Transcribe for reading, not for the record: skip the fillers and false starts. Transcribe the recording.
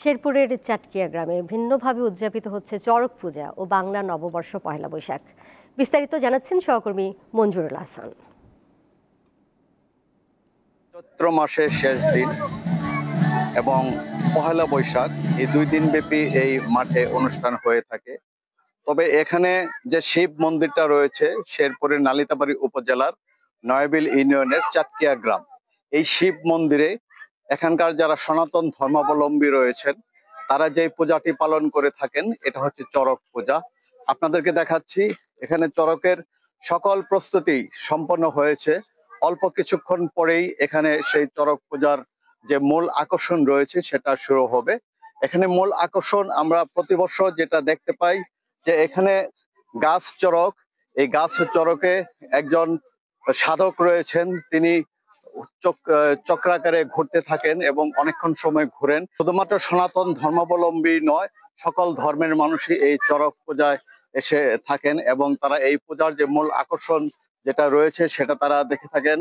শেরপুরের চাটকিয়া গ্রামে ভিন্নভাবে উদযাপিত হচ্ছে চড়ক পূজা ও বাংলা নববর্ষ পহেলা বৈশাখ। বিস্তারিত জানাচ্ছেন সহকর্মী মঞ্জুরুল হাসান। চৈত্র মাসের শেষ দিন এবং পহেলা বৈশাখ এই 2 দিন ব্যাপী এই মাঠে অনুষ্ঠান হয়ে থাকে। তবে এখানে যে শিব মন্দিরটা রয়েছে শেরপুরের নালিতাবাড়ী উপজেলার নয়াবিল ইউনিয়নের চাটকিয়া গ্রাম, এই শিব মন্দিরে এখানকার যারা সনাতন ধর্মাবলম্বী রয়েছেন তারা যে পূজাটি পালন করে থাকেন এটা হচ্ছে চড়ক পূজা। আপনাদেরকে দেখাচ্ছি এখানে চড়কের সকল প্রস্তুতি সম্পন্ন হয়েছে। অল্প কিছুক্ষণ পরেই এখানে সেই চড়ক পূজার যে মূল আকর্ষণ রয়েছে সেটা শুরু হবে। এখানে মূল আকর্ষণ আমরা প্রতি বছর যেটা দেখতে পাই যে এখানে গাছ চড়ক, এই গাছ চড়কে একজন সাধক রয়েছেন, তিনি চক্রাকারে ঘুরতে থাকেন এবং অনেকক্ষণ সময় ঘুরেন। শুধুমাত্র সনাতন ধর্মাবলম্বী নয়, সকল ধর্মের মানুষই এই চড়ক পূজায় এসে থাকেন এবং তারা এই পূজার যে মূল আকর্ষণ যেটা রয়েছে সেটা তারা দেখে থাকেন।